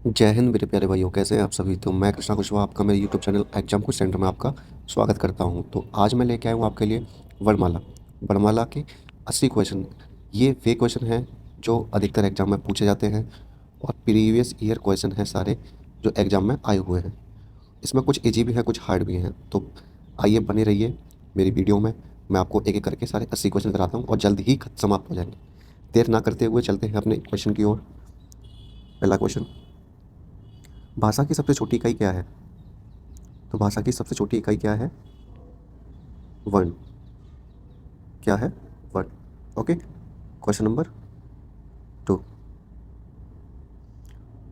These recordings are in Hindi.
जय हिंद मेरे प्यारे भाइयों, कैसे हैं आप सभी। तो मैं कृष्णा कुशवाहा आपका मेरे यूट्यूब चैनल एग्जाम कुछ सेंटर में आपका स्वागत करता हूं। तो आज मैं लेके आया हूं आपके लिए वर्णमाला। वर्णमाला के 80 क्वेश्चन। ये वे क्वेश्चन हैं जो अधिकतर एग्जाम में पूछे जाते हैं और प्रीवियस ईयर क्वेश्चन हैं सारे जो एग्जाम में आए हुए हैं। इसमें कुछ इजी भी हैं, कुछ हार्ड भी हैं। तो आइए बने रहिए मेरी वीडियो में। मैं आपको एक एक करके सारे 80 क्वेश्चन कराता हूँ और जल्द ही समाप्त हो जाएंगे। देर ना करते हुए चलते हैं अपने क्वेश्चन की ओर। पहला क्वेश्चन, भाषा की सबसे छोटी इकाई क्या है। तो भाषा की सबसे छोटी इकाई क्या है? वर्ण। क्या है? वर्ण। ओके। क्वेश्चन नंबर 2,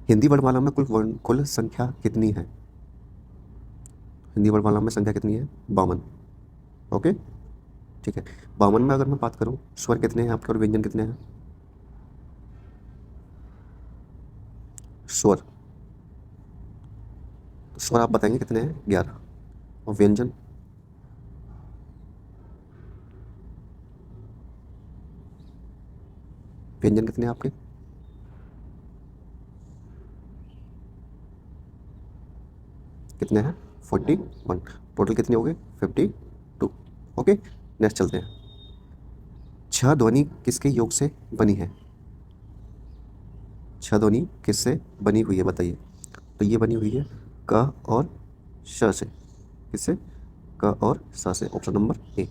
हिंदी वर्णमाला में कुल संख्या कितनी है? हिंदी वर्णमाला में संख्या कितनी है? 52। ओके, ठीक है। 52 में अगर मैं बात करूं, स्वर कितने हैं आपके और व्यंजन कितने हैं? स्वर, तो स्वर आप बताएंगे कितने हैं? 11। और व्यंजन? व्यंजन कितने हैं आपके? कितने हैं? 41। टोटल कितने हो गए? 52। ओके, नेक्स्ट चलते हैं। छह ध्वनि किसके योग से बनी है? छह ध्वनि किससे बनी हुई है बताइए। तो ये बनी हुई है क और श से। किससे? क और स से। ऑप्शन नंबर ए।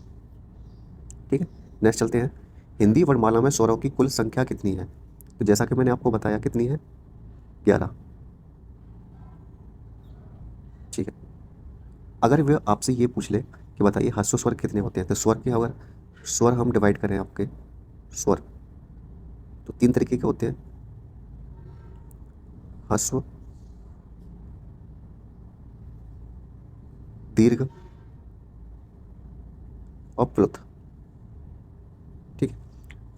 ठीक है, नेक्स्ट चलते हैं। हिंदी वर्णमाला में स्वरों की कुल संख्या कितनी है? तो जैसा कि मैंने आपको बताया, कितनी है? 11। ठीक है। अगर वे आपसे ये पूछ ले कि बताइए ह्रस्व स्वर कितने होते हैं, तो स्वर के अगर स्वर हम डिवाइड करें आपके स्वर, तो 3 तरीके के होते हैं। ह्रस्व, दीर्घ और प्लुत। ठीक है।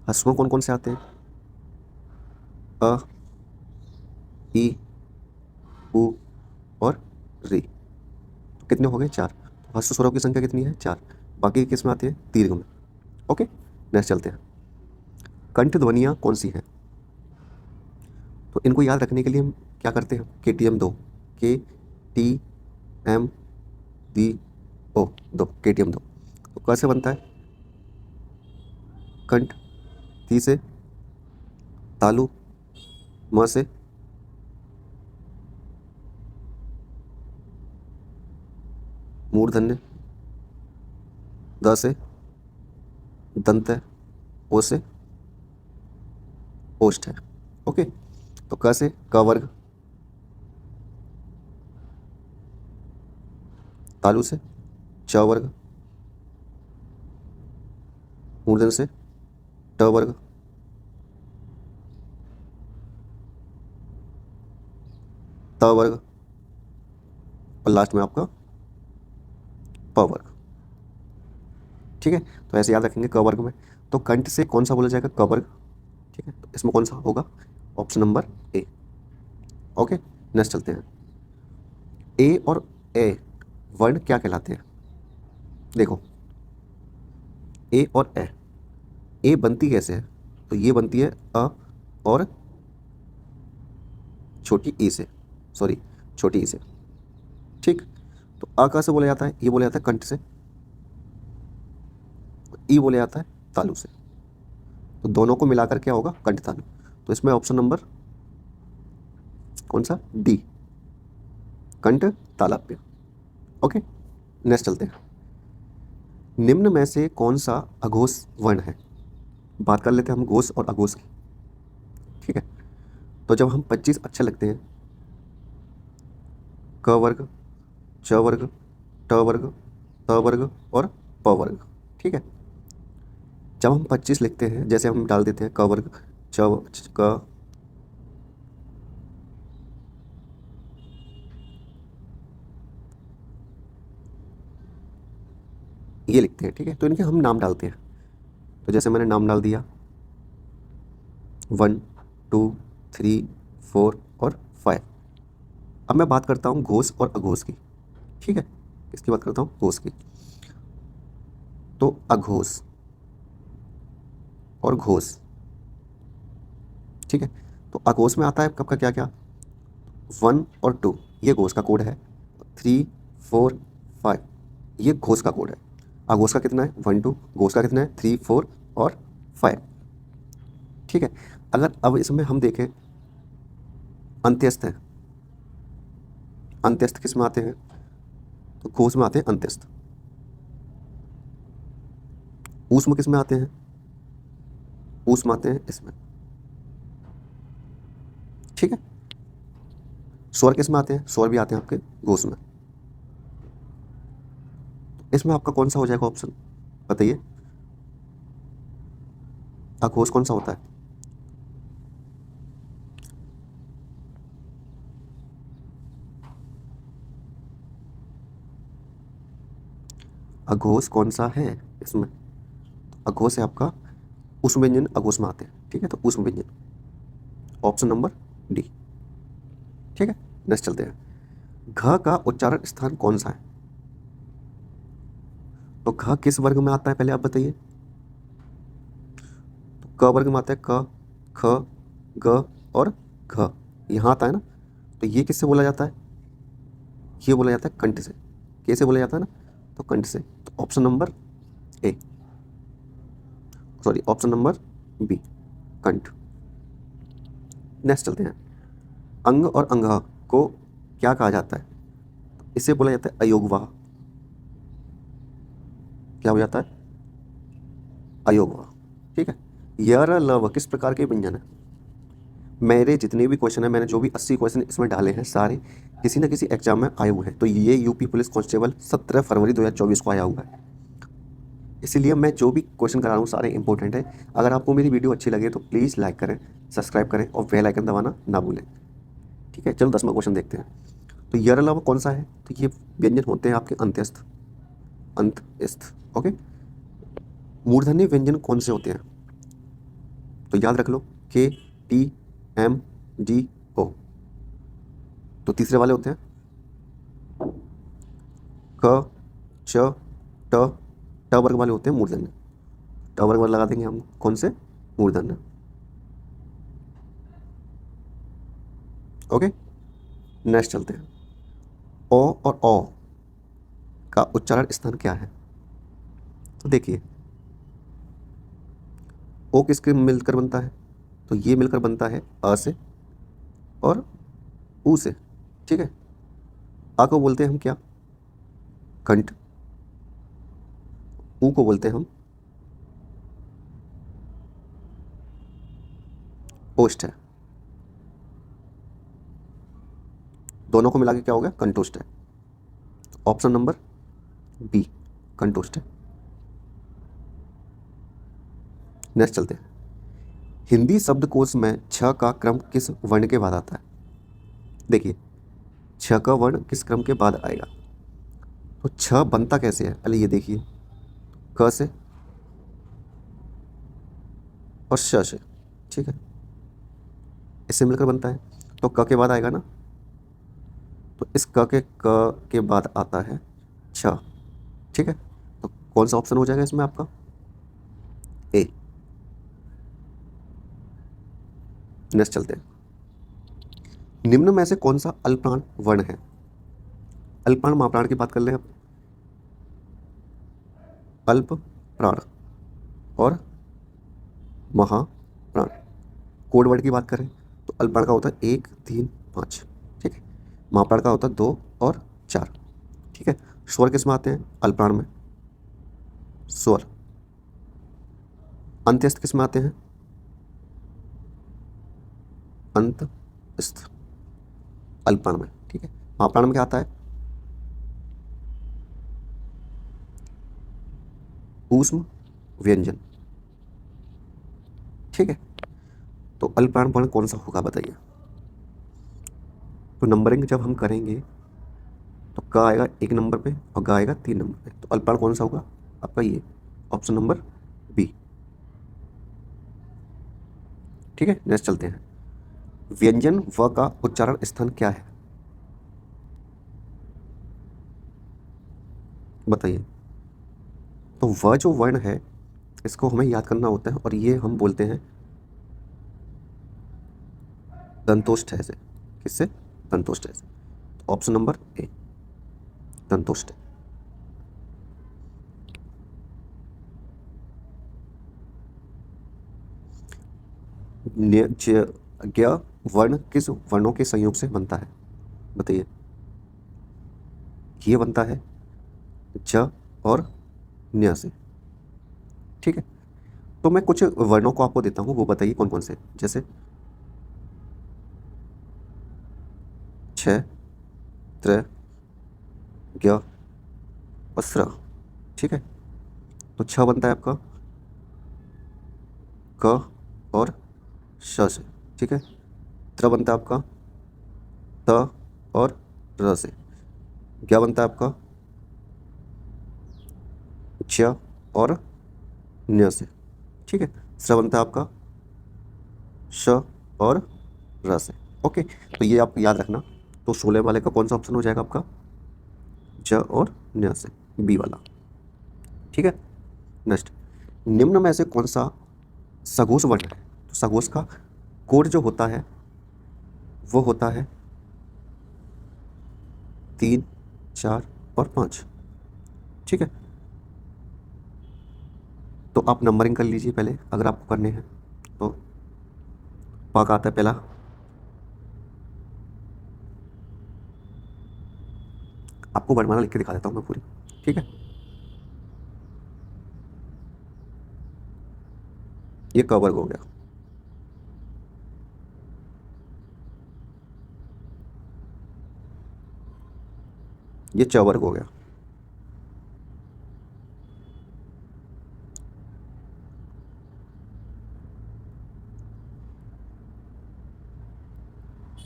ह्रस्व कौन कौन से आते हैं? अ, ई, उ और री। तो कितने हो गए? 4। ह्रस्व स्वरों की संख्या कितनी है? 4। बाकी किस में आते हैं? दीर्घ में। ओके, नेक्स्ट चलते हैं। कंठ ध्वनियाँ कौन सी हैं? तो इनको याद रखने के लिए हम क्या करते हैं? KTM 2। KTM दो, KTM 2। तो कैसे बनता है? कंठ, ती से, तालु, म से, मूर्धन्य, द से, दंत है, ओ से, ओष्ठ है। ओके, तो क से क वर्ग, तालु से च वर्ग, मूर्धन से ट वर्ग, त वर्ग और लास्ट में आपका प वर्ग। ठीक है, तो ऐसे याद रखेंगे क वर्ग में। तो कंठ से कौन सा बोला जाएगा? क वर्ग। ठीक है, तो इसमें कौन सा होगा? ऑप्शन नंबर ए। ओके, नेक्स्ट चलते हैं। ए और ए वर्ण क्या कहलाते हैं? देखो, ए और ए बनती कैसे है? तो ये बनती है अ और छोटी ई से, सॉरी, छोटी ई से। ठीक, तो अ कहाँ से बोला जाता है? ये बोला जाता है कंठ से। ई बोला जाता है तालु से। तो दोनों को मिलाकर क्या होगा? कंठ तालु। तो इसमें ऑप्शन नंबर कौन सा? डी, कंठ तालव्य। ओके, नेक्स्ट चलते हैं। निम्न में से कौन सा अघोष वर्ण है? बात कर लेते हैं हम घोष और अघोष की। ठीक है, तो जब हम 25 अक्षर लिखते हैं, क वर्ग, च वर्ग, ट वर्ग, त वर्ग और प वर्ग। ठीक है, जब हम 25 लिखते हैं, जैसे हम डाल देते हैं क वर्ग, क, ये लिखते हैं। ठीक है, तो इनके हम नाम डालते हैं। तो जैसे मैंने नाम डाल दिया 1, 2, 3, 4 और 5। अब मैं बात करता हूँ घोष और अघोष की। ठीक है, इसकी बात करता हूँ घोष की। तो अघोष और घोष। ठीक है, तो अघोष में आता है कब का क्या क्या? 1 और 2 ये घोष का कोड है, 3 4 5 ये घोष का कोड है। अघोष का कितना है 1 2, घोष का कितना है 3 4 और 5। ठीक है, अगर अब इसमें हम देखें अंत्यस्थ है, अंत्यस्थ किस में आते हैं, तो घोष में आते हैं अंत्यस्थ। ऊष्म किस में आते हैं, ऊष्म आते हैं इसमें। ठीक है, स्वर किस में आते हैं, स्वर भी आते हैं आपके घोष में। इसमें आपका कौन सा हो जाएगा ऑप्शन बताइए, अघोष कौन सा होता है, अघोष कौन सा है इसमें, अघोष है आपका ऊष्म व्यंजन अघोष में आते हैं। ठीक है, तो ऊष्म व्यंजन ऑप्शन नंबर डी। ठीक है, नेक्स्ट चलते हैं, घ का उच्चारण स्थान कौन सा है, तो घ किस वर्ग में आता है पहले आप बताइए, तो क वर्ग में आता है, क ख ग और घ यहाँ आता है ना, तो ये किससे बोला जाता है, ये बोला जाता है कंठ से। कैसे बोला जाता है ना, तो कंठ से। तो option number A, sorry option number B कंठ। नेक्स्ट चलते हैं, अंग और अंगह को क्या कहा जाता है, इसे बोला जाता है अयोगवाह। क्या हो जाता है, अयोगवाह। ठीक है, यर लव किस प्रकार के व्यंजन है, मेरे जितने भी क्वेश्चन है, मैंने जो भी 80 क्वेश्चन इसमें डाले हैं सारे किसी न किसी एग्जाम में आए हुए हैं। तो ये यूपी पुलिस कांस्टेबल 17 फरवरी 2024 को आया हुआ है, इसीलिए मैं जो भी क्वेश्चन करा रहा हूँ सारे इंपॉर्टेंट है। अगर आपको मेरी वीडियो अच्छी लगे तो प्लीज़ लाइक करें, सब्सक्राइब करें और बेल आइकन दबाना ना भूलें। ठीक है, चलो 10वां क्वेश्चन देखते हैं। तो यर अलावा कौन सा है, तो ये व्यंजन होते हैं आपके अंत्यस्थ, अंतस्थ। ओके, मूर्धन्य व्यंजन कौन से होते हैं, तो याद रख लो के टी एम जी ओ। तो तीसरे वाले होते हैं क च ट, ट वर्ग वाले होते हैं मूर्धन्य। ट वर्ग वाले लगा देंगे हम, कौन से, मूर्धन्य। ओके, नेक्स्ट चलते हैं, ओ और ओ का उच्चारण स्थान क्या है, तो देखिए ओ किसके मिलकर बनता है, तो ये मिलकर बनता है अ से और ऊ से। ठीक है, आ को बोलते हैं हम क्या, कंठ। ऊ को बोलते हैं हम ओष्ठ है। दोनों को मिला के क्या हो गया, कंठोष्ठ है। ऑप्शन नंबर बी कंठोष्ठ है। नेक्स्ट चलते हैं, हिंदी शब्दकोश में छ का क्रम किस वर्ण के बाद आता है, देखिए छ का वर्ण किस क्रम के बाद आएगा, तो छ बनता कैसे है, पहले ये देखिए, क से और श से। ठीक है, इससे मिलकर बनता है, तो क के बाद आएगा ना, तो इस क के बाद आता है छ। ठीक है, तो कौन सा ऑप्शन हो जाएगा इसमें आपका, ए। नेक्स्ट चलते हैं, निम्न में से कौन सा अल्पप्राण वर्ण है, अल्पप्राण महाप्राण की बात कर लें अब, अल्प प्राण और महाप्राण। कोड वर्ड की बात करें तो अल्पप्राण का होता है 1 3 5। ठीक है, महाप्राण का होता है 2 और 4। ठीक है, स्वर किस में आते हैं, अल्पप्राण में स्वर। अंत्यस्थ किस में आते हैं, अंतस्थ अल्पप्राण में। ठीक है, महाप्राण में क्या आता है, ऊष्म व्यंजन। ठीक है, तो अल्पप्राण वर्ण कौन सा होगा बताइए, तो नंबरिंग जब हम करेंगे तो क आएगा 1 नंबर पे और ग आएगा 3 नंबर पे, तो अल्पप्राण कौन सा होगा आपका, ये ऑप्शन नंबर बी। ठीक है, नेक्स्ट चलते हैं, व्यंजन व का उच्चारण स्थान क्या है, बताइए। तो वह जो वर्ण है इसको हमें याद करना होता है और ये हम बोलते हैं दंतोष्ठ है से, किससे, तंतुष्ट है। ऑप्शन नंबर ए, तंतुष्ट है। ज्ञ वर्ण किस वर्णों के संयोग से बनता है? बताइए। ये बनता है ज और न्य से। ठीक है, तो मैं कुछ वर्णों को आपको देता हूँ, वो बताइए कौन कौन से। जैसे छ, त्र, ज्ञ और स्र। ठीक है, तो छ बनता है आपका क और श से। ठीक है, त्र बनता है आपका त और र से। ज्ञ बनता है आपका च और न्य से। ठीक है, स्र बनता है आपका श और र से। ओके, तो ये आप याद रखना। तो 16 वाले का कौन सा ऑप्शन हो जाएगा आपका? ज और न्य से, बी वाला। ठीक है, नेक्स्ट, निम्न में से कौन सा सघोष वर्ण है? तो सघोष का कोड जो होता है वो होता है 3, 4 और 5। ठीक है, तो आप नंबरिंग कर लीजिए पहले, अगर आपको करने हैं तो। पाक आता है पहला, आपको वर्णमाला लिख के दिखा देता हूँ मैं पूरी। ठीक है, ये क वर्ग हो गया। ये च वर्ग हो गया।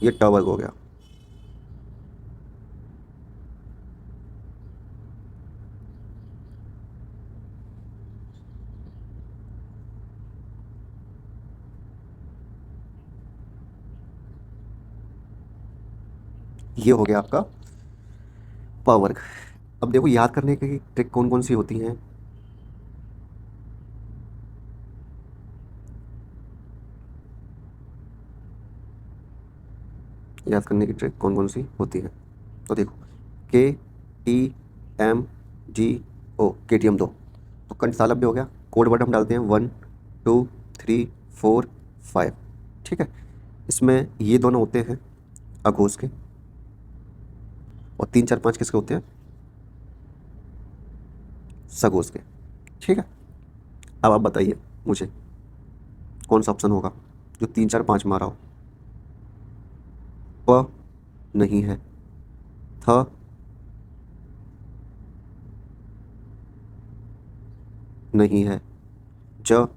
ये ट वर्ग हो गया। ये हो गया आपका प वर्ग। अब देखो याद करने की ट्रिक कौन कौन सी होती हैं। याद करने की ट्रिक कौन कौन सी होती है, तो देखो के टी एम जी ओ, के टी एम 2, तो कंठतालव्य हो गया। कोड वर्ड हम डालते हैं 1 2 3 4 5। ठीक है, इसमें ये दोनों होते हैं अघोष के, और 3 4 5 किसके होते हैं? सघोष के। ठीक है, अब आप बताइए मुझे कौन सा ऑप्शन होगा जो 3 4 5 मारा हो। प नहीं है, थ नहीं है, ज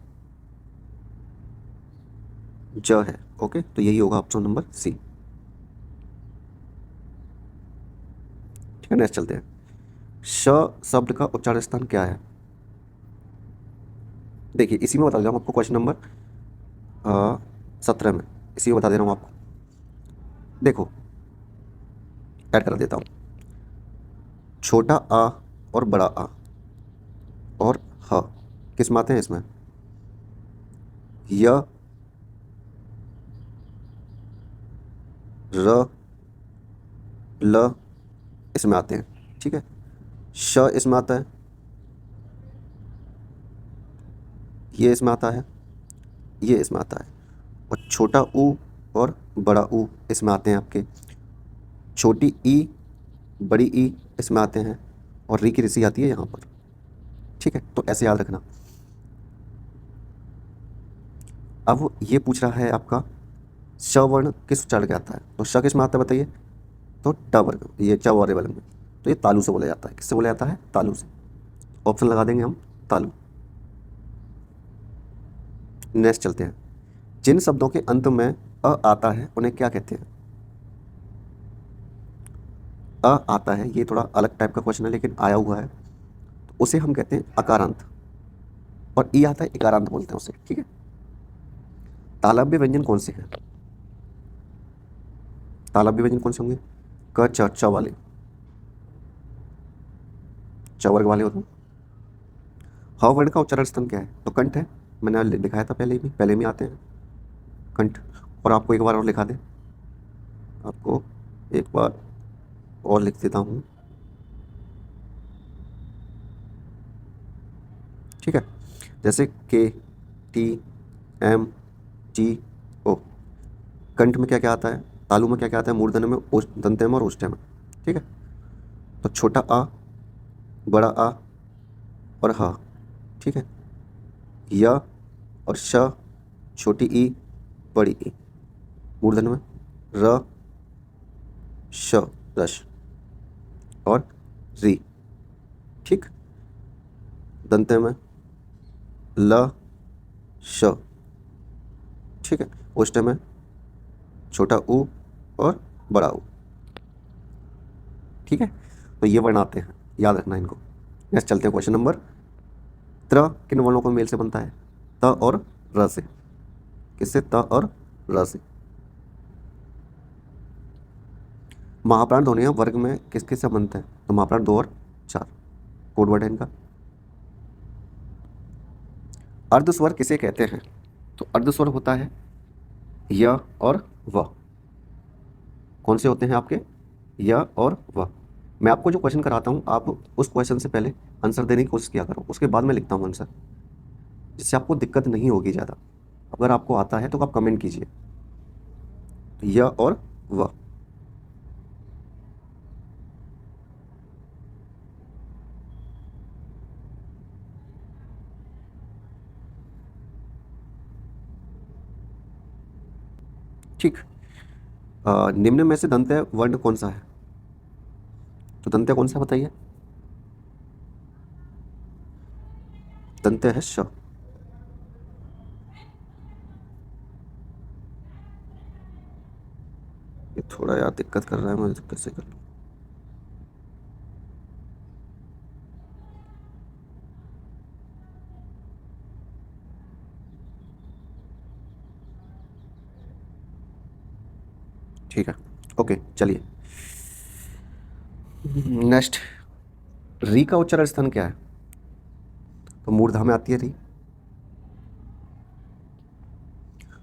ज है। ओके, तो यही होगा ऑप्शन नंबर सी। ठीक है, नेक्स्ट चलते हैं। श शब्द का उच्चारण स्थान क्या है? देखिए इसी में बता दे रहा हूँ आपको, क्वेश्चन नंबर 17 में इसी में बता दे रहा हूँ आपको। देखो ऐड कर देता हूँ, छोटा आ और बड़ा आ और ह किस में आते हैं? इसमें य, र, ल इसमें आते हैं। ठीक है, श इसमें आता है, ये इसमें आता है, ये इसमें आता है, और छोटा ऊ और बड़ा ऊ इसमें आते हैं आपके। छोटी ई बड़ी ई इसमें आते हैं, और री की ऋषि आती है यहाँ पर। ठीक है, तो ऐसे याद रखना। अब ये पूछ रहा है आपका श वर्ण किस उच्चारण के आता है, तो श किस में आता है बताइए? तो ट वर्ग, ये च वर्ग वर्ग में, तो ये तालु से बोला जाता है। किससे बोला जाता है? तालु से। ऑप्शन लगा देंगे हम, तालु। नेक्स्ट चलते हैं, जिन शब्दों के अंत में अ आता है उन्हें क्या कहते हैं? अ आता है, ये थोड़ा अलग टाइप का क्वेश्चन है लेकिन आया हुआ है, तो उसे हम कहते हैं अकारांत, और ई आता है इकारांत बोलते हैं उसे। ठीक है, तालव्य व्यंजन कौन से हैं? तालव्य व्यंजन कौन से होंगे? क च, च वाले, च वर्ग वाले होते हैं। ह वर्ण का उच्चारण स्थान क्या है? तो कंठ है, मैंने दिखाया था पहले में आते हैं कंठ। और आपको एक बार और लिखा दे, आपको एक बार और लिख देता हूँ, ठीक है। जैसे के, टी, एम, टी, ओ। कंठ में क्या क्या आता है, तालु में क्या क्या आता है, मूर्धन्य में, दंत्य में और ओष्ठ्य में, ठीक है। तो छोटा आ, बड़ा आ और हा, ठीक है। य और श, छोटी ई, बड़ी ई, मूर्धन्य में र, श, रश और री, ठीक। दंत्य में ल, श, ठीक है। ओष्ठ्य में छोटा ऊ और बड़ा ऊ, ठीक है। तो ये वर्ण आते हैं, याद रखना इनको। नेक्स्ट चलते हैं क्वेश्चन नंबर। त्र किन वर्णों को मेल से बनता है, त और र से। किससे, त और र से। महाप्राण ध्वनि वर्ग में किस किस से बनता है, तो महाप्राण 2 और 4, कोड वर्ड है इनका। अर्धस्वर किसे कहते हैं, तो अर्धस्वर होता है य और व। कौन से होते हैं आपके, य और व। मैं आपको जो क्वेश्चन कराता हूँ, आप उस क्वेश्चन से पहले आंसर देने की कोशिश किया करो, उसके बाद मैं लिखता हूँ आंसर, जिससे आपको दिक्कत नहीं होगी ज़्यादा। अगर आपको आता है तो आप कमेंट कीजिए, य और व। ठीक। निम्न में से दंत्य वर्ण कौन सा है, तो दंत्य कौन सा बताइए, दंत्य है श। ये थोड़ा यार दिक्कत कर रहा है, मैं कैसे कर लूँ। ठीक है, ओके चलिए। नेक्स्ट, री का उच्चारण स्थान क्या है, तो मूर्धा में आती है री।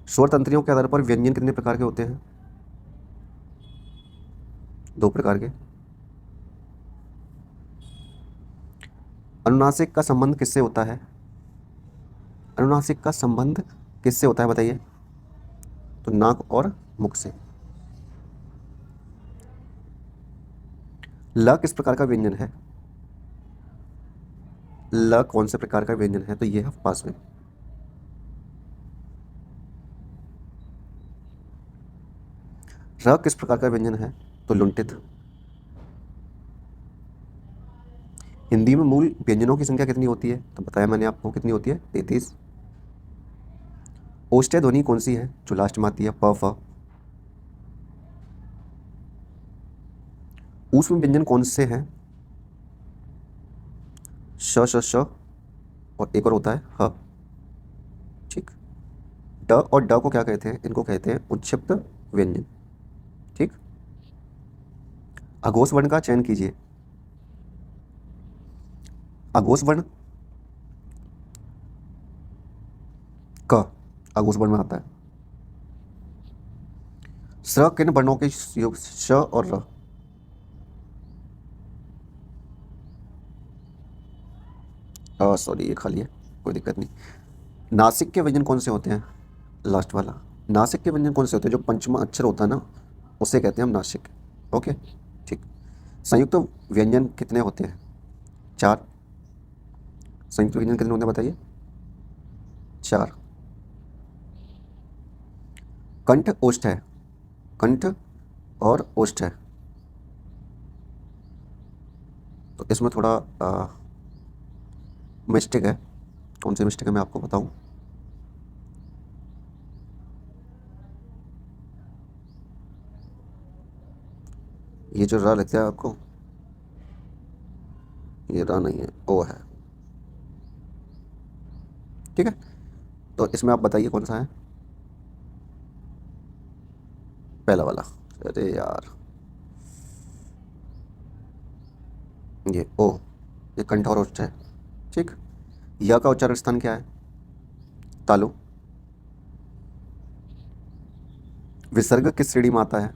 स्वर तंत्रियों के आधार पर व्यंजन कितने प्रकार के होते हैं, 2 प्रकार के। अनुनासिक का संबंध किससे होता है, अनुनासिक का संबंध किससे होता है बताइए, तो नाक और मुख से। ल किस प्रकार का व्यंजन है, ल कौन से प्रकार का व्यंजन है, तो ये है पार्श्विक। र किस प्रकार का व्यंजन है, तो लुंठित। हिंदी में मूल व्यंजनों की संख्या कितनी होती है, तो बताया मैंने आपको कितनी होती है, 33। ओष्ठ्य ध्वनि कौन सी है, जो लास्ट में आती है, प फ। ऊष्म व्यंजन कौन से हैं, श श श और एक और होता है ह, ठीक। ड और ड को क्या कहते हैं, इनको कहते हैं उच्छिप्त व्यंजन, ठीक। अघोष वर्ण का चयन कीजिए। अघोष वर्ण क अघोष वर्ण में आता है। स्र किन वर्णों के योग, श और र। सॉरी ये खाली है, कोई दिक्कत नहीं। नासिक के व्यंजन कौन से होते हैं, लास्ट वाला। नासिक के व्यंजन कौन से होते हैं, जो पंचमा अक्षर होता है ना, उसे कहते हैं हम नासिक, ओके ठीक। संयुक्त व्यंजन कितने होते हैं, 4। संयुक्त व्यंजन कितने होते हैं बताइए, 4। कंठ ओष्ठ है, कंठ और ओष्ठ है, तो इसमें थोड़ा मिस्टेक है। कौन सी मिस्टेक है मैं आपको बताऊं, ये जो रा लगता है आपको, ये रा नहीं है, ओ है, ठीक है। तो इसमें आप बताइए कौन सा है, पहला वाला। अरे यार, ये ओ, ये कंठ और ओष्ठ है, ठीक। य का उच्चारण स्थान क्या है, तालु। विसर्ग किस श्रेणी में आता है,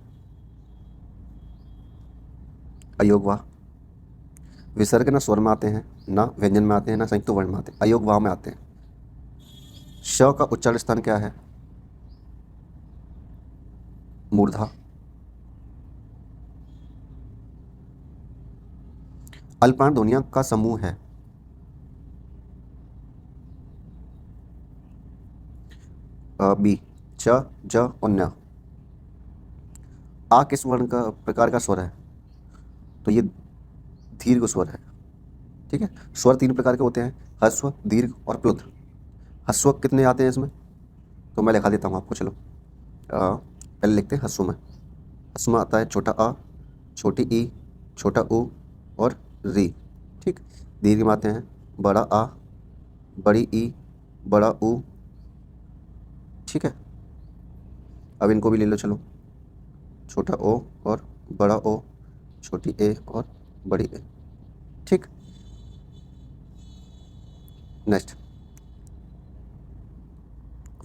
अयोग वाह। विसर्ग ना स्वर में आते हैं, ना व्यंजन में आते हैं, ना संयुक्त वर्ण में आते हैं, अयोग वाह में आते हैं। श का उच्चारण स्थान क्या है? मूर्धा। अल्पप्राण ध्वनियों का समूह है। बी, च, ज और न्य। आ किस वर्ण का प्रकार का स्वर है? तो ये दीर्घ स्वर है। ठीक है, स्वर 3 प्रकार के होते हैं, ह्रस्व, दीर्घ और प्लुत। ह्रस्व कितने आते हैं इसमें? तो मैं लिखा देता हूँ आपको, चलो। पहले लिखते हैं ह्रस्व में। ह्रस्व में आता है छोटा आ, छोटी ई, छोटा ऊ और री। ठीक। दीर्घ में आते हैं बड़ा आ, बड़ी ई, बड़ा ऊ। ठीक है, अब इनको भी ले लो, चलो। छोटा ओ और बड़ा ओ, छोटी ए और बड़ी ए। ठीक। नेक्स्ट,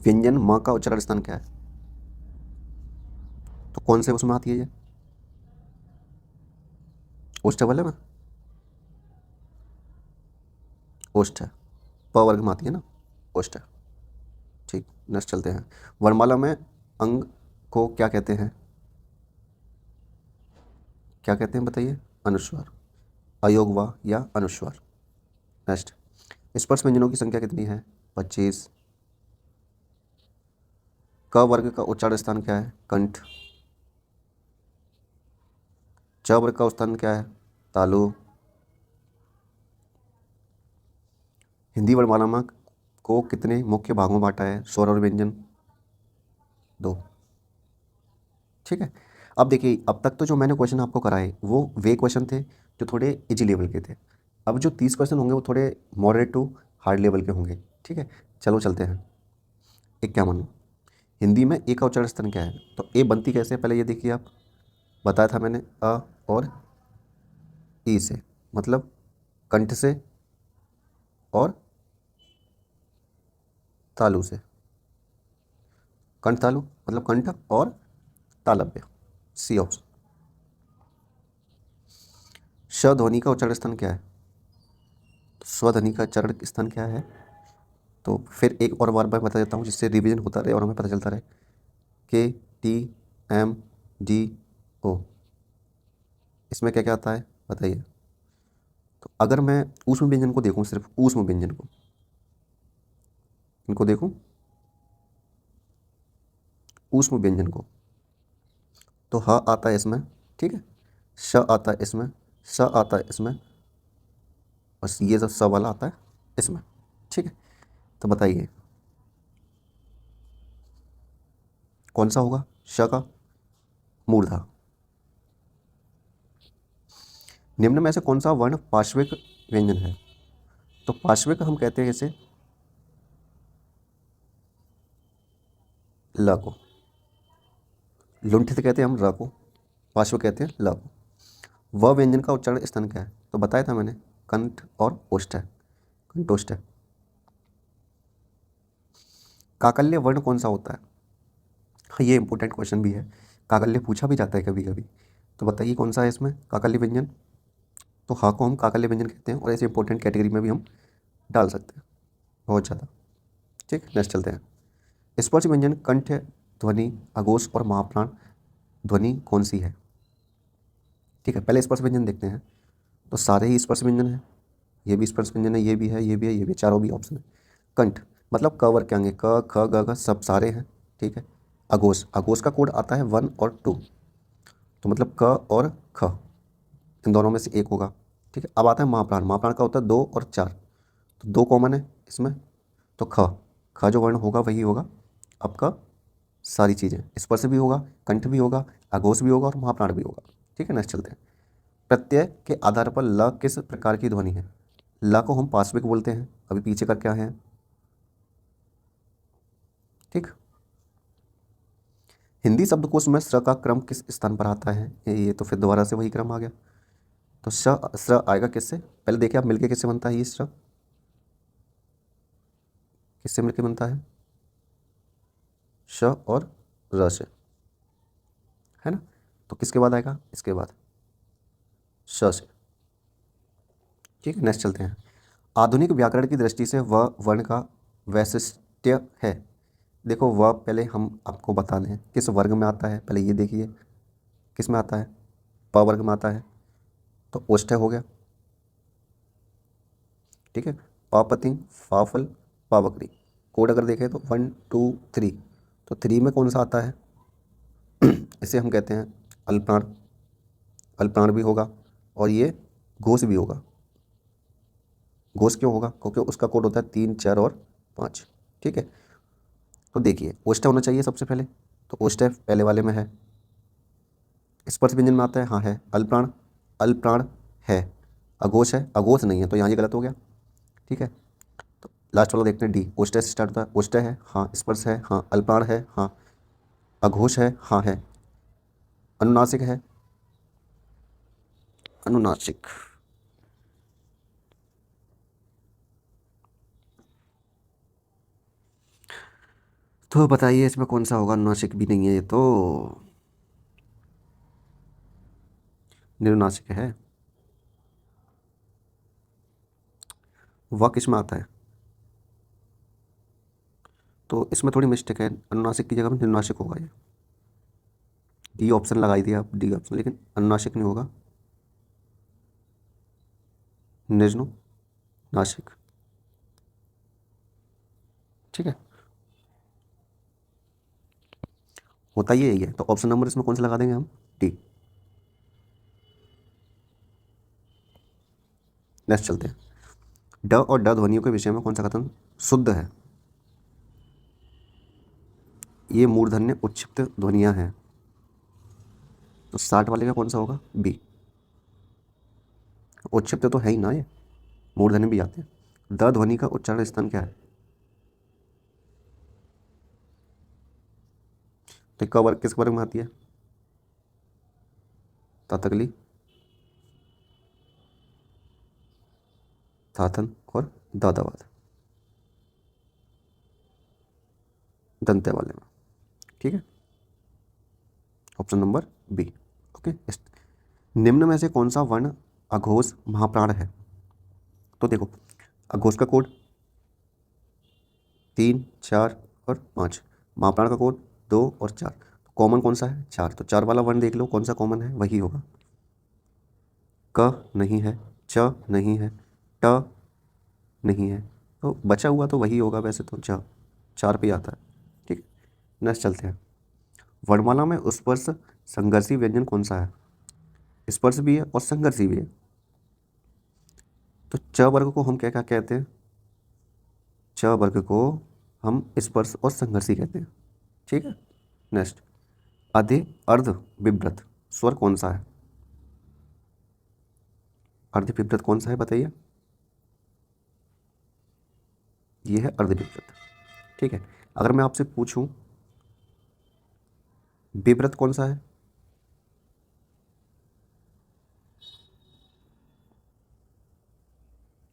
व्यंजन माँ का उच्चारण स्थान क्या है? तो कौन से उसमें आती है ये? ओष्ठ वाले में? ओष्ठ है, प वर्ग में आती है ना, ओष्ठ है। ठीक, नेक्स्ट चलते हैं। वर्णमाला में अंग को क्या कहते हैं? क्या कहते हैं बताइए? अनुस्वार, अयोग वा या अनुस्वार। नेक्स्ट, स्पर्श व्यंजनों की संख्या कितनी है? 25। क वर्ग का उच्चारण स्थान क्या है? कंठ। च वर्ग का स्थान क्या है? तालु। हिंदी वर्णमाला को कितने मुख्य भागों में बांटा है? स्वर और व्यंजन? 2। ठीक है, अब देखिए, अब तक तो जो मैंने क्वेश्चन आपको कराए वो वे क्वेश्चन थे जो थोड़े इजी लेवल के थे। अब जो 30 क्वेश्चन होंगे वो थोड़े मॉडरेट टू हार्ड लेवल के होंगे। ठीक है, चलो चलते हैं। एक क्या मानो, हिंदी में ए का उच्चारण स्थान क्या है? तो ए बनती कैसे है पहले ये देखिए आप, बताया था मैंने, अ और ई से, मतलब कंठ से और तालु से। कंठ तालु मतलब कंठ और तालव्य, सी ऑप्शन। श ध्वनि का उच्चारण स्थान क्या है? तो स्वध्वनि का उच्चारण स्थान क्या है? तो फिर एक और बार बता देता हूँ जिससे रिवीजन होता रहे और हमें पता चलता रहे। के, टी, एम, डी, ओ। इसमें क्या क्या आता है बताइए? तो अगर मैं ऊष्म व्यंजन को देखूँ, सिर्फ ऊष्म व्यंजन को, इनको देखूँ, ऊष्म व्यंजन को, तो ह आता है इसमें। ठीक है, श आता है इसमें, स आता है इसमें, बस ये सब स वाला आता है इसमें। ठीक है, तो बताइए कौन सा होगा श का? मूर्धा। निम्न में से कौन सा वर्ण पार्श्विक व्यंजन है? तो पार्श्विक हम कहते हैं इसे ल को, लुंठित कहते हैं हम र को, पार्श्विक कहते हैं ल को। वह व्यंजन का उच्चारण स्थान क्या है? तो बताया था मैंने, कंठ और ओष्ठ है, कंठोष्ठ है। काकल्य वर्ण कौन सा होता है? हाँ, ये इंपॉर्टेंट क्वेश्चन भी है, काकल्य पूछा भी जाता है कभी कभी। तो बताइए कौन सा है इसमें काकल्य व्यंजन? तो हाँ को हम काकल्य व्यंजन कहते हैं और ऐसे इंपॉर्टेंट कैटेगरी में भी हम डाल सकते हैं बहुत ज़्यादा। ठीक, नेक्स्ट चलते हैं। स्पर्श व्यंजन कंठ ध्वनि, अघोष और महाप्राण ध्वनि कौन सी है? ठीक है, पहले स्पर्श व्यंजन देखते हैं। तो सारे ही स्पर्श व्यंजन है, ये भी स्पर्श व्यंजन है, ये भी है, ये भी है, ये भी, चारों भी ऑप्शन है। कंठ मतलब क वर्ग के आएंगे, क ख ग घ सब सारे हैं। ठीक है, अघोष, अघोष का कोड आता है 1 और 2, तो मतलब क और ख, इन दोनों में से एक होगा। ठीक है, अब आता है महाप्राण, महाप्राण का होता है 2 और 4, तो 2 कॉमन है इसमें, तो ख, ख जो वर्ण होगा वही होगा आपका सारी चीज़ें, स्पर्श भी होगा, कंठ भी होगा, अघोष भी होगा और महाप्राण भी होगा। ठीक है, नेक्स्ट चलते हैं। प्रत्यय के आधार पर ल किस प्रकार की ध्वनि है? ल को हम पार्श्विक बोलते हैं, अभी पीछे का क्या है? ठीक, हिंदी शब्दकोश में स्र का क्रम किस स्थान पर आता है? ये तो फिर दोबारा से वही क्रम आ गया। तो स्र आएगा किससे? पहले देखिए आप, मिलके किससे बनता है ये स्र? किससे मिलके बनता है? श और र से, है ना? तो किसके बाद आएगा? इसके बाद। श से। ठीक है, नेक्स्ट चलते हैं। आधुनिक व्याकरण की दृष्टि से व वर्ण का वैशिष्ट्य है। देखो व पहले हम आपको बता दें किस वर्ग में आता है, पहले ये देखिए किस में आता है, प वर्ग में आता है। तो ओष्ठ हो गया, ठीक है। पापतिंग, फाफल, पावकरी। कोड अगर देखें तो 1 2 3, तो 3 में कौन सा आता है? इसे हम कहते हैं अल्पप्राण। अल्पप्राण भी होगा और ये घोष भी होगा। घोष क्यों होगा? क्योंकि उसका कोड होता है 3 4 और 5। ठीक है, तो देखिए ओष्ठ होना चाहिए सबसे पहले, तो ओष्ठ पहले वाले में है। स्पर्श व्यंजन में आता है, हाँ है। अल्पप्राण, अल्पप्राण है। अघोष है, अघोष नहीं है, तो यहाँ ये गलत हो गया। ठीक है, तो लास्ट वाला देखते हैं डी। ओष्ठ से स्टार्ट होता है, ओष्ठ है, हाँ। स्पर्श है, हाँ। अल्पप्राण है, हाँ। अघोष है, हाँ है। अनुनासिक है, अनुनासिक। तो बताइए इसमें कौन सा होगा? अनुनासिक भी नहीं है ये तो, निरुनासिक है। वह किस में आता है? तो इसमें थोड़ी मिस्टेक है, अनुनासिक की जगह में निरुनासिक होगा ये। डी ऑप्शन लगाई दिया आप, डी ऑप्शन, लेकिन अनुनासिक नहीं होगा, निजनु नासिक। ठीक है, होता ही यही है, तो ऑप्शन नंबर इसमें कौन सा लगा देंगे हम? डी। नेक्स्ट चलते हैं। ड और ड ध्वनियों के विषय में कौन सा कथन शुद्ध है? ये मूर्धन्य उच्चत्त ध्वनियां हैं, तो 60 वाले का कौन सा होगा? बी। उच्चत्त तो है ही ना, ये मूर्धन्य भी आते हैं। द ध्वनि का उच्चारण स्थान क्या है? तो क वर्ग किस वर्ग में आती है? तातगली, थाथन और दादावाद, दंते वाले में। ठीक है, ऑप्शन नंबर बी। ओके। निम्न में से कौन सा वर्ण अघोष महाप्राण है? तो देखो अघोष का कोड 3 4 और 5, महाप्राण का कोड 2 और 4। तो कॉमन कौन सा है? 4, तो 4 वाला वर्ण देख लो कौन सा कॉमन है, वही होगा। क नहीं है, च नहीं है, ट नहीं है, तो बचा हुआ तो वही होगा वैसे तो, च 4 पे आता है। ठीक, नेक्स्ट चलते हैं। वर्णमाला में स्पर्श संघर्षी व्यंजन कौन सा है? स्पर्श भी है और संघर्षी भी है, तो च वर्ग को हम क्या क्या कहते हैं? च वर्ग को हम स्पर्श और संघर्षी कहते हैं। ठीक है, नेक्स्ट। अधि अर्ध विव्रत स्वर कौन सा है? अर्ध विव्रत कौन सा है बताइए? ये है अर्ध विव्रत। ठीक है, अगर मैं आपसे पूछूं विव्रत कौन सा है?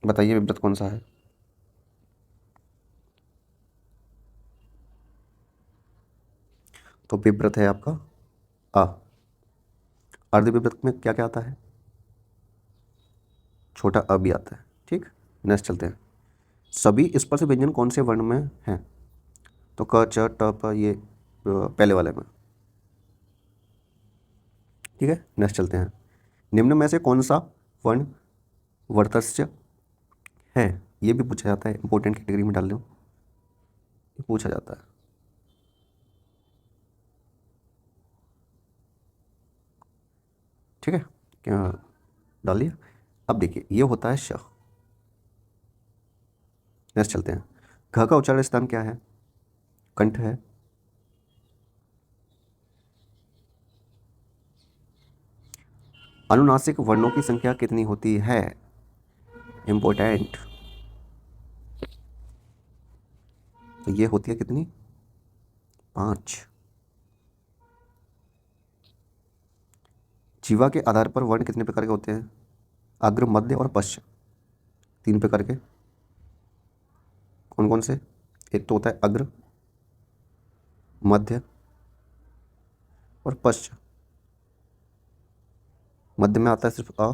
बताइए विव्रत कौन सा है? तो विव्रत है आपका आ। अर्ध विव्रत में क्या क्या आता है? छोटा अ भी आता है। ठीक, नेक्स्ट चलते हैं। सभी स्पर्श व्यंजन कौन से वर्ण में हैं? तो क च ट प, ये पहले वाले में। ठीक है, नेक्स्ट चलते हैं। निम्न में से कौन सा वर्ण वर्तस्य है? ये भी पूछा जाता है, इंपॉर्टेंट कैटेगरी में डाल लो, ये पूछा जाता है। ठीक है, क्या डाल लिया? अब देखिए ये होता है श। नेक्स्ट चलते हैं। घ का उच्चारण स्थान क्या है? कंठ है। अनुनासिक वर्णों की संख्या कितनी होती है? इंपॉर्टेंट, तो ये होती है कितनी? 5। जीवा के आधार पर वर्ण कितने प्रकार के होते हैं? अग्र, मध्य और पश्च, 3 प्रकार के। कौन कौन से? एक तो होता है अग्र, मध्य और पश्च। मध्य में आता है सिर्फ अ,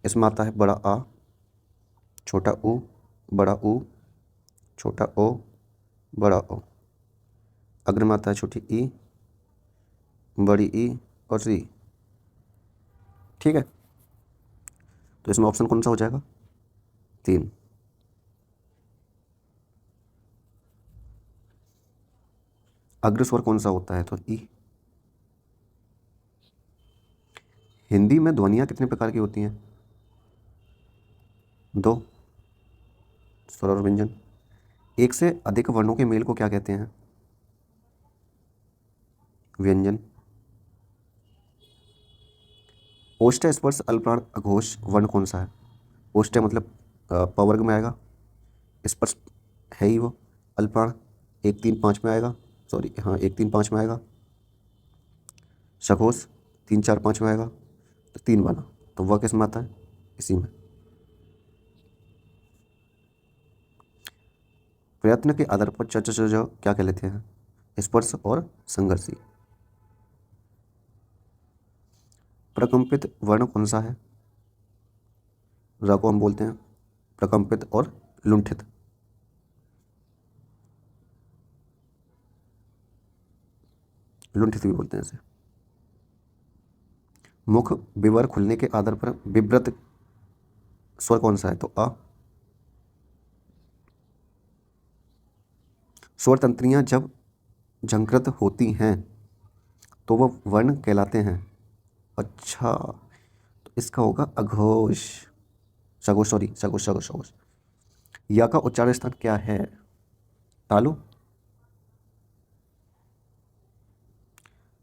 इसमें आता है बड़ा आ, छोटा ऊ, बड़ा ऊ, छोटा ओ, बड़ा ओ। अग्र में आता है छोटी ई, बड़ी ई और री। ठीक है, तो इसमें ऑप्शन कौन सा हो जाएगा? 3। अग्र स्वर कौन सा होता है? तो ई। हिंदी में ध्वनियाँ कितने प्रकार की होती हैं? 2, स्वर और व्यंजन। एक से अधिक वर्णों के मेल को क्या कहते हैं? व्यंजन। ओष्ठ स्पर्श अल्पप्राण अघोष वर्ण कौन सा है? ओष्ठ मतलब प वर्ग में आएगा, स्पर्श है ही वो, अल्पप्राण 1 3 5 में आएगा, सॉरी हाँ 1 3 5 में आएगा, सघोष 3 4 5 में आएगा, तो 3 बना, तो वह किस में आता है? इसी में। प्रयत्न के आधार पर च क्या कह लेते हैं? स्पर्श और संघर्षी। प्रकंपित वर्ण कौन सा है? र को हम बोलते हैं प्रकंपित और लुंठित। लुंठित भी बोलते हैं इसे। मुख विवर खुलने के आधार पर विव्रत स्वर कौन सा है? तो अ। स्वर तंत्रियां जब झंकृत होती हैं तो वह वर्ण कहलाते हैं। अच्छा, तो इसका होगा अघोष, सघोष, सॉरी सघोष सघोष सघोष। या का उच्चारण स्थान क्या है? तालु।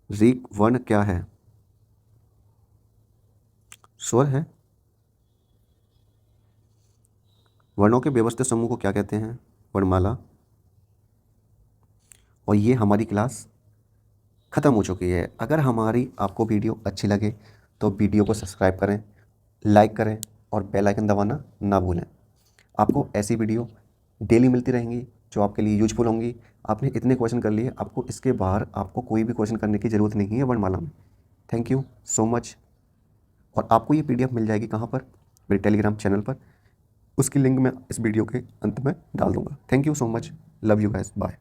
री वर्ण क्या है? स्वर है। वर्णों के व्यवस्थित समूह को क्या कहते हैं? वर्णमाला। और ये हमारी क्लास ख़त्म हो चुकी है। अगर हमारी आपको वीडियो अच्छी लगे तो वीडियो को सब्सक्राइब करें, लाइक करें और बेल आइकन दबाना ना भूलें। आपको ऐसी वीडियो डेली मिलती रहेंगी जो आपके लिए यूजफुल होंगी। आपने इतने क्वेश्चन कर लिए, आपको इसके बाहर आपको कोई भी क्वेश्चन करने की ज़रूरत नहीं है वर्णमाला में। Thank you so much. और आपको ये PDF मिल जाएगी कहाँ पर? मेरे टेलीग्राम चैनल पर। उसकी लिंक मैं इस वीडियो के अंत में डाल दूँगा। Thank you so much. Love you guys, bye.